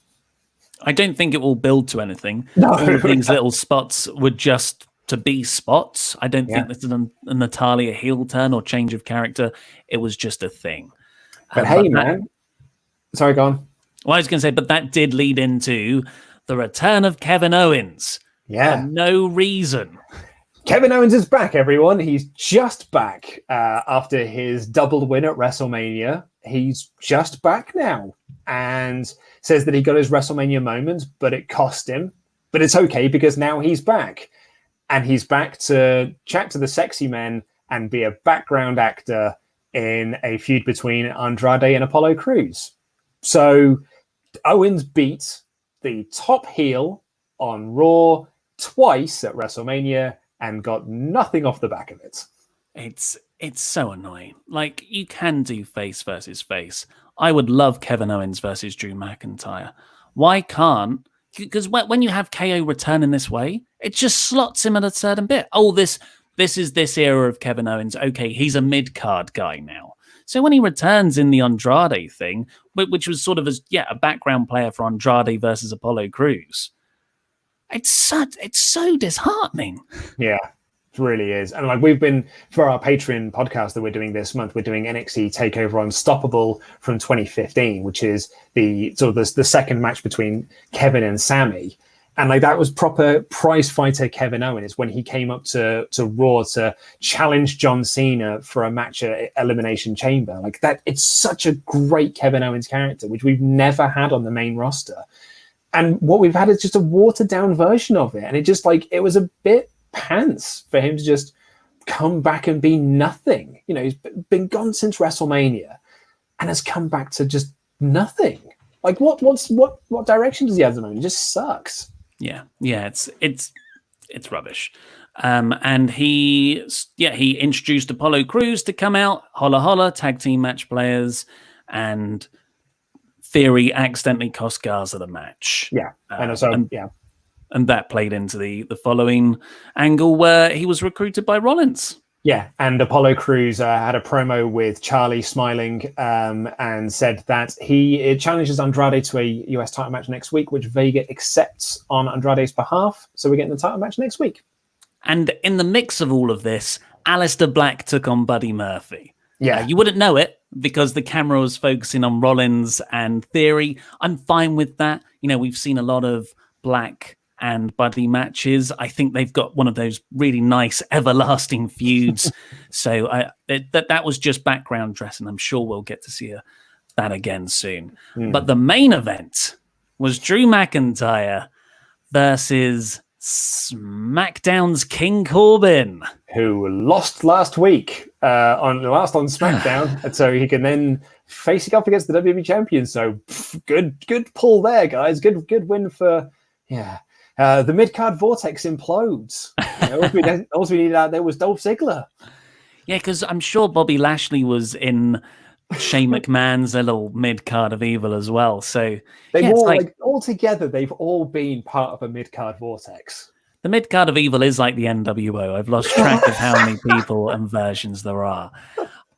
I don't think it will build to anything. No. All of these little spots were just to be spots. I don't think this is a Natalia heel turn or change of character. It was just a thing. But hey, man. Sorry, go on. Well, I was going to say, but that did lead into the return of Kevin Owens. Yeah. For no reason. Kevin Owens is back, everyone. He's just back after his double win at WrestleMania. He's just back now and says that he got his WrestleMania moment, but it cost him. But it's okay because now he's back. And he's back to chat to the sexy men and be a background actor in a feud between Andrade and Apollo Crews. So Owens beat the top heel on Raw twice at WrestleMania and got nothing off the back of it. It's so annoying. Like, you can do face versus face. I would love Kevin Owens versus Drew McIntyre. Why can't? Because when you have KO return in this way, it just slots him at a certain bit. Oh, this is this era of Kevin Owens. Okay, he's a mid-card guy now. So when he returns in the Andrade thing, which was sort of a background player for Andrade versus Apollo Crews, it's so disheartening. Yeah, it really is. And like, we've been, for our Patreon podcast that we're doing this month, we're doing NXT TakeOver Unstoppable from 2015, which is the second match between Kevin and Sammy. And like, that was proper prize fighter Kevin Owens when he came up to Raw to challenge John Cena for a match at Elimination Chamber. Like that, it's such a great Kevin Owens character, which we've never had on the main roster. And what we've had is just a watered down version of it. And it just it was a bit pants for him to just come back and be nothing. He's been gone since WrestleMania and has come back to just nothing. Like what direction does he have at the moment? It just sucks. Yeah, it's rubbish. And he introduced Apollo Crews to come out, holla holla, tag team match players, and Theory accidentally cost Garza the match. Yeah, and that played into the following angle where he was recruited by Rollins. Yeah, and Apollo Crews had a promo with Charlie smiling and said that he challenges Andrade to a US title match next week, which Vega accepts on Andrade's behalf. So we're getting the title match next week. And in the mix of all of this, Alistair Black took on Buddy Murphy. Yeah. You wouldn't know it because the camera was focusing on Rollins and Theory. I'm fine with that. We've seen a lot of Black and Buddy matches. I think they've got one of those really nice everlasting feuds. So that was just background dressing. I'm sure we'll get to see that again soon. But the main event was Drew McIntyre versus SmackDown's King Corbin, who lost last week on SmackDown, and so he can then face it up against the WWE champion. So good pull there, guys. Good win for the mid-card vortex implodes. All we needed out there was Dolph Ziggler. Yeah, because I'm sure Bobby Lashley was in Shane McMahon's little mid-card of evil as well. So they've all together, they've all been part of a mid-card vortex. The mid-card of evil is like the NWO. I've lost track of how many people and versions there are.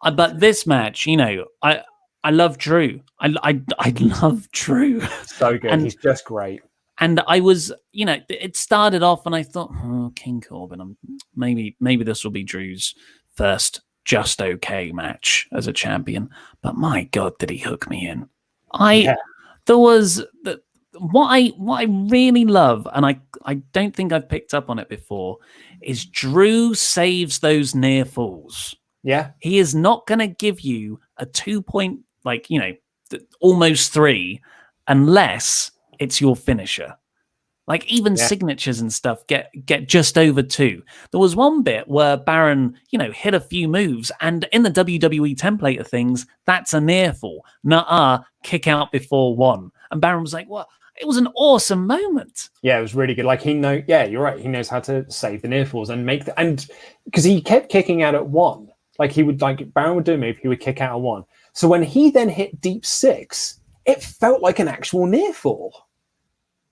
But this match, I love Drew. I love Drew. So good. He's just great. And I was, it started off and I thought, King Corbin, maybe this will be Drew's first just okay match as a champion. But my God, did he hook me in? There was what I really love, and I don't think I've picked up on it before, is Drew saves those near falls. Yeah. He is not going to give you a 2 point, almost 3, unless it's your finisher. Like even signatures and stuff get just over 2. There was one bit where Baron, hit a few moves, and in the WWE template of things, that's a near fall. Nuh-uh, kick out before 1. And Baron was like, "What?" It was an awesome moment. Yeah, it was really good. Like you're right. He knows how to save the near falls and and because he kept kicking out at 1. Like he would Baron would do a move, he would kick out at 1. So when he then hit deep 6, it felt like an actual near fall.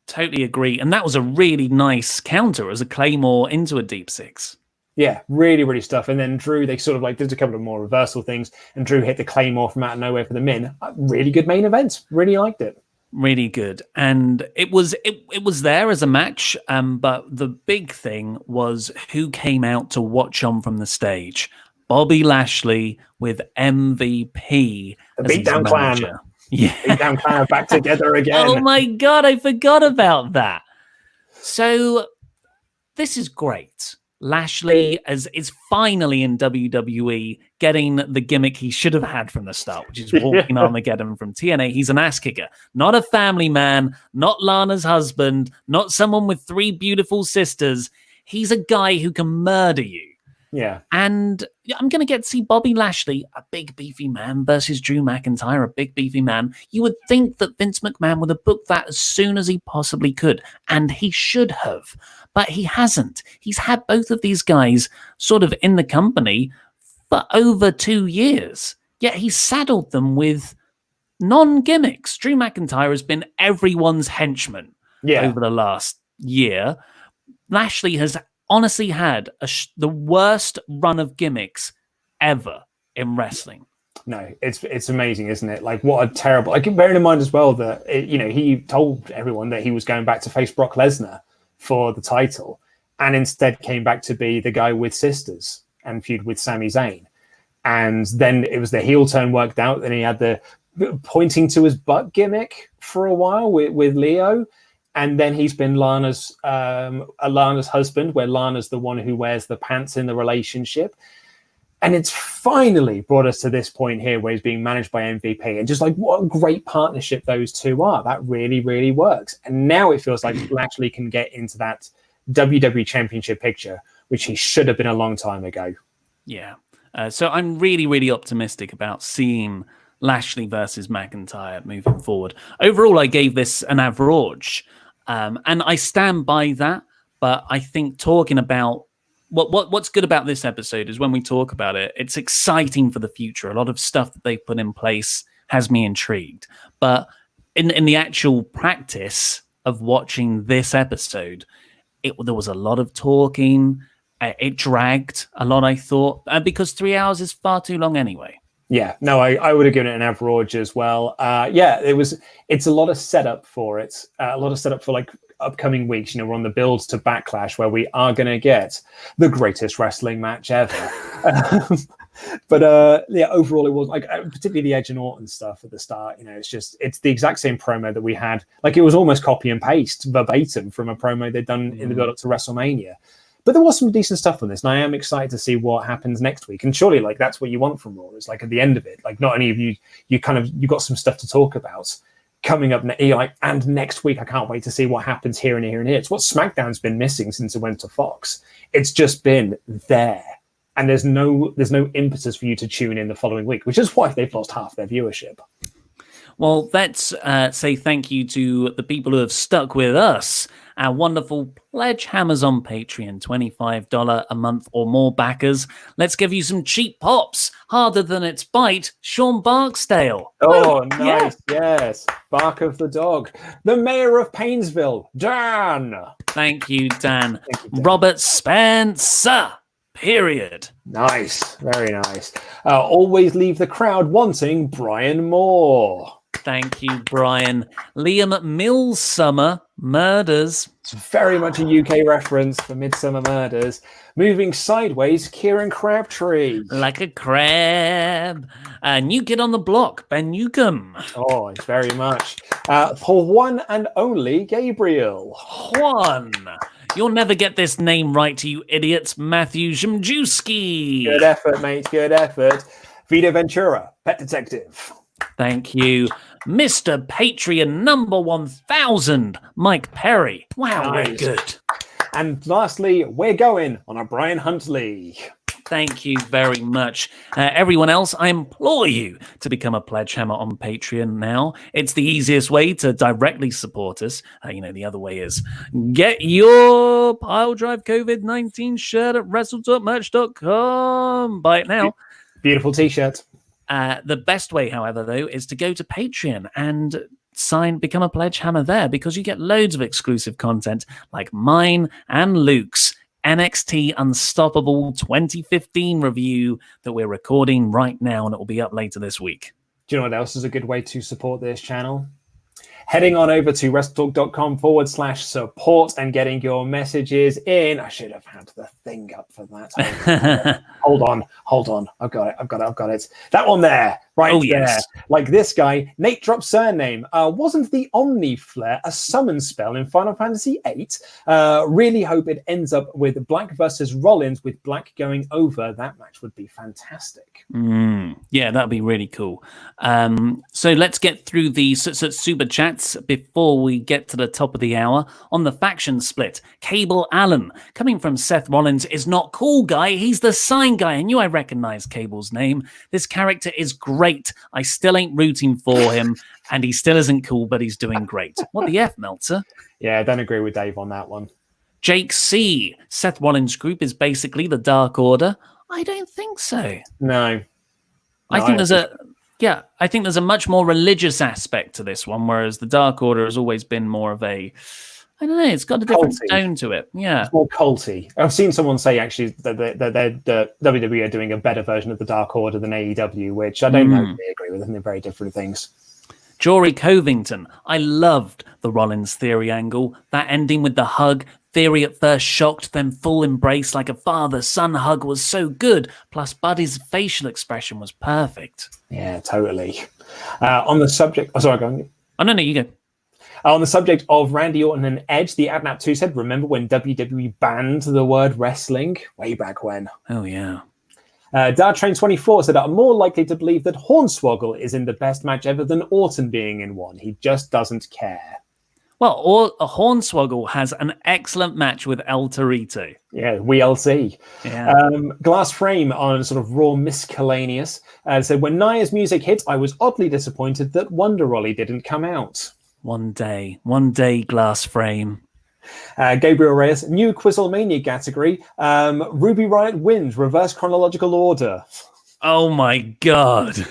Totally agree. And that was a really nice counter as a Claymore into a deep 6. Yeah, really, really stuff. And then Drew, they sort of like did a couple of more reversal things, and Drew hit the Claymore from out of nowhere for the Min. Really good main event. Really liked it. Really good, and it was there as a match. But the big thing was who came out to watch on from the stage. Bobby Lashley with MVP The as his Beatdown Clan. manager. Yeah, Beatdown Clan are back together again. Oh my god, I forgot about that. So this is great. Lashley is finally in WWE, getting the gimmick he should have had from the start, which is walking Armageddon from TNA. He's an ass kicker, not a family man, not Lana's husband, not someone with 3 beautiful sisters. He's a guy who can murder you. Yeah. And I'm going to get to see Bobby Lashley, a big beefy man, versus Drew McIntyre, a big beefy man. You would think that Vince McMahon would have booked that as soon as he possibly could, and he should have. But he hasn't. He's had both of these guys sort of in the company for over 2 years. Yet he's saddled them with non-gimmicks. Drew McIntyre has been everyone's henchman over the last year. Lashley has honestly had the worst run of gimmicks ever in wrestling. No, it's amazing, isn't it? Like, what a terrible... Like, bearing in mind as well that, he told everyone that he was going back to face Brock Lesnar for the title, and instead came back to be the guy with sisters and feud with Sami Zayn. And then it was the heel turn worked out. Then he had the pointing to his butt gimmick for a while with Leo. And then he's been Lana's husband, where Lana's the one who wears the pants in the relationship. And it's finally brought us to this point here where he's being managed by MVP. And just like, what a great partnership those two are. That really, really works. And now it feels like Lashley can get into that WWE Championship picture, which he should have been a long time ago. Yeah. So I'm really, really optimistic about seeing Lashley versus McIntyre moving forward. Overall, I gave this an average. And I stand by that. But I think talking about what's good about this episode is when we talk about it, it's exciting for the future. A lot of stuff that they put in place has me intrigued. But in the actual practice of watching this episode, there was a lot of talking. It dragged a lot, I thought, because 3 hours is far too long anyway. Yeah, no, I would have given it an average as well. It's a lot of setup for it. A lot of setup for like upcoming weeks. We're on the builds to Backlash, where we are going to get the greatest wrestling match ever. But overall it was like, particularly the Edge and Orton stuff at the start. It's the exact same promo that we had. Like, it was almost copy and paste verbatim from a promo they'd done in the build up to WrestleMania. But there was some decent stuff on this, and I am excited to see what happens next week. And surely, like, that's what you want from Raw. It's like at the end of it, like, not only have you got some stuff to talk about coming up, and next week I can't wait to see what happens here and here and here. It's what SmackDown's been missing since it went to Fox. It's just been there, and there's no impetus for you to tune in the following week, which is why they've lost half their viewership. Well, let's say thank you to the people who have stuck with us, our wonderful pledge hammers on Patreon, $25 a month or more backers. Let's give you some cheap pops, harder than its bite. Sean Barksdale. Oh, nice. Yeah. Yes. Bark of the dog. The mayor of Painesville, Dan. Thank you, Dan. Thank you, Dan. Robert Spencer. Period. Nice. Very nice. Always leave the crowd wanting Brian Moore. Thank you, Brian. Liam Millsummer Murders. It's very much a UK reference for Midsummer Murders. Moving sideways, Kieran Crabtree. Like a crab. New kid on the block, Ben Newcomb. Oh, it's very much. For one and only Gabriel. Juan. You'll never get this name right, you idiots. Matthew Zimjewski. Good effort, mate. Good effort. Vito Ventura, Pet Detective. Thank you. Mr. Patreon number 1000, Mike Perry. Wow, nice. Very good. And lastly, we're going on a Brian Huntley. Thank you very much. Everyone else, I implore you to become a pledge hammer on Patreon now. It's the easiest way to directly support us. The other way is get your Pile Drive COVID-19 shirt at WrestleTalkMerch.com. Buy it now. Beautiful t-shirt. The best way, however, though, is to go to Patreon and become a pledge hammer there, because you get loads of exclusive content like mine and Luke's NXT Unstoppable 2015 review that we're recording right now, and it will be up later this week. Do you know what else is a good way to support this channel? Heading on over to WrestleTalk.com/support and getting your messages in. I should have had the thing up for that. Hold on. I've got it. That one there. Right there. Yes. Like this guy, Nate Drop surname. Wasn't the Omni Flare a summon spell in Final Fantasy VIII? Really hope it ends up with Black versus Rollins, with Black going over. That match would be fantastic. Yeah, that'd be really cool. So let's get through the super chats before we get to the top of the hour. On the faction split, Cable Allen, coming from Seth Rollins, is not cool guy. He's the sign guy. I knew I recognized Cable's name. This character is great. I still ain't rooting for him, and he still isn't cool, but he's doing great. What the F, Meltzer? Yeah, I don't agree with Dave on that one. Jake C. Seth Rollins' group is basically the Dark Order. I don't think so. No. I think there's a much more religious aspect to this one, whereas the Dark Order has always been more of a, I don't know, it's got a different tone to it. Yeah. It's more culty. I've seen someone say actually that the WWE are doing a better version of the Dark Order than AEW, which I don't know if they agree with. I think they're very different things. Jory Covington, I loved the Rollins Theory angle. That ending with the hug. Theory at first shocked, then full embrace like a father-son hug was so good. Plus, Buddy's facial expression was perfect. Yeah, totally. On the subject... Oh, sorry, go on. Oh, no, you go. On the subject of Randy Orton and Edge, the Adnap2 said, remember when WWE banned the word wrestling? Way back when. Oh, yeah. Dartrain24 said, I'm more likely to believe that Hornswoggle is in the best match ever than Orton being in one. He just doesn't care. Well, Hornswoggle has an excellent match with El Torito. Yeah, we'll see. Yeah. Glass Frame on sort of Raw Miscellaneous said, when Nia's music hit, I was oddly disappointed that Wonder Rolly didn't come out. One day, Glass Frame. Gabriel Reyes, new Quizzlemania category. Ruby Riott wins, reverse chronological order. Oh my God.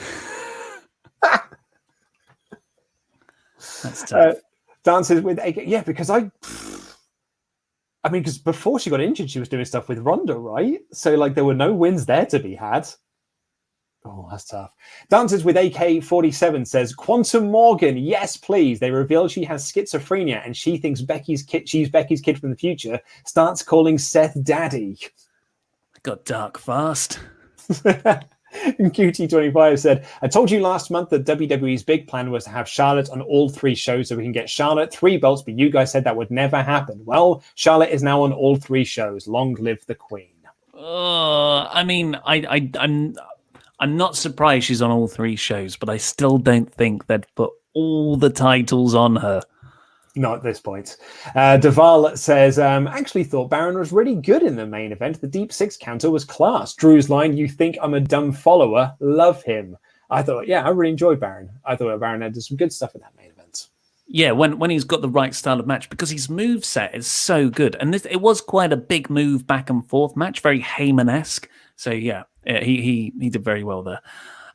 That's tough. Dances with AK. Yeah, because because before she got injured, she was doing stuff with Ronda, right? So like there were no wins there to be had. Oh, that's tough. Dances with AK-47 says, Quantum Morgan, yes, please. They reveal she has schizophrenia and she thinks she's Becky's kid from the future. Starts calling Seth daddy. It got dark fast. QT25 said, I told you last month that WWE's big plan was to have Charlotte on all 3 shows so we can get Charlotte 3 belts, but you guys said that would never happen. Well, Charlotte is now on all 3 shows. Long live the Queen. I'm not surprised she's on all 3 shows, but I still don't think they'd put all the titles on her. Not at this point. Deval says, actually thought Baron was really good in the main event. The deep 6 counter was class. Drew's line, you think I'm a dumb follower? Love him. I thought, I really enjoyed Baron. I thought Baron had some good stuff in that main event. Yeah, when he's got the right style of match, because his moveset is so good. And it was quite a big move back and forth match, very Heyman-esque. So yeah, he did very well there.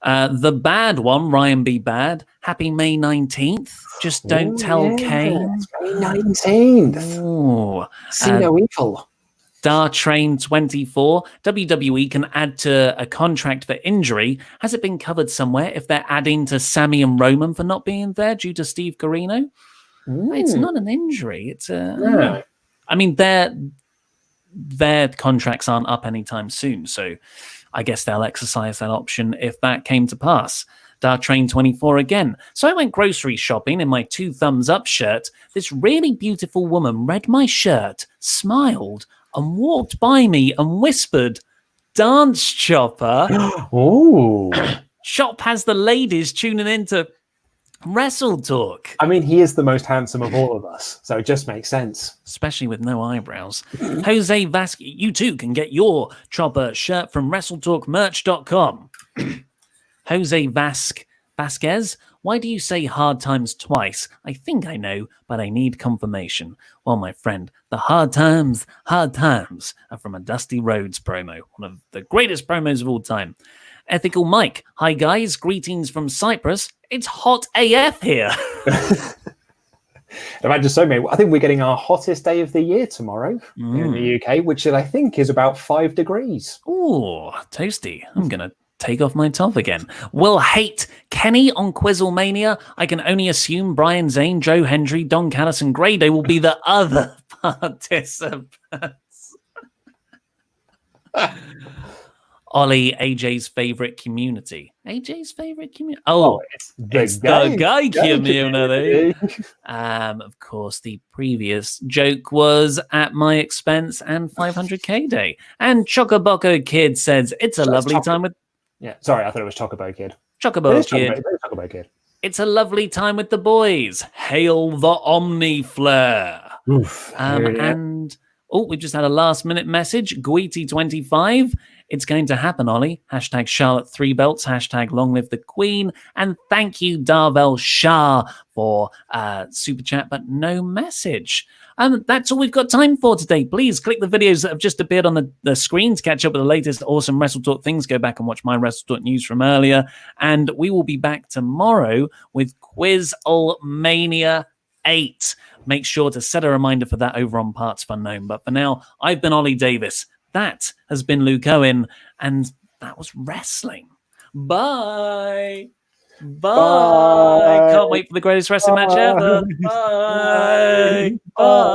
The bad one, Ryan B. Bad. Happy May 19th. Just don't tell Kane. May 19th. Ooh. See no evil. Dartrain 24. WWE can add to a contract for injury. Has it been covered somewhere if they're adding to Sammy and Roman for not being there due to Steve Corino? It's not an injury. It's a... I mean, their contracts aren't up anytime soon, so I guess they'll exercise that option if that came to pass. Dartrain 24 again. So I went grocery shopping in my 2 thumbs up shirt. This really beautiful woman read my shirt, smiled, and walked by me and whispered, Dance Chopper. Oh. Chop has the ladies tuning into WrestleTalk. I mean, he is the most handsome of all of us, so it just makes sense. Especially with no eyebrows. Jose Vasquez, you too can get your Chopper shirt from WrestleTalkMerch.com. Jose Vasquez, why do you say hard times twice? I think I know, but I need confirmation. Well, my friend, the hard times are from a Dusty Rhodes promo, one of the greatest promos of all time. Ethical Mike, hi guys, greetings from Cyprus. It's hot AF here. Imagine so many. I think we're getting our hottest day of the year tomorrow in the UK, which I think is about 5 degrees. Ooh, toasty. I'm going to take off my top again. Will hate Kenny on Quizzlemania. I can only assume Brian Zane, Joe Hendry, Don Callis, and Grado will be the other participants. Ollie, AJ's favorite community. AJ's favorite community? Oh, it's the gay community. Of course, the previous joke was at my expense and 500k day. And Chocoboco Kid says it's a lovely time with. Yeah, sorry, I thought it was Chocobo Kid. Chocobo Kid. It's a lovely time with the boys. Hail the Omni Flare. Oof, and we've just had a last minute message. Guiti25. It's going to happen, Ollie. Hashtag Charlotte 3 belts. Hashtag long live the Queen. And thank you, Darvel Shah, for super chat, but no message. That's all we've got time for today. Please click the videos that have just appeared on the screen to catch up with the latest awesome WrestleTalk things. Go back and watch my WrestleTalk news from earlier. And we will be back tomorrow with Quiz-Mania 8. Make sure to set a reminder for that over on Parts Unknown. But for now, I've been Ollie Davis. That has been Luke Owen, and that was wrestling. Bye. Bye. Can't wait for the greatest wrestling match ever. Bye. Bye.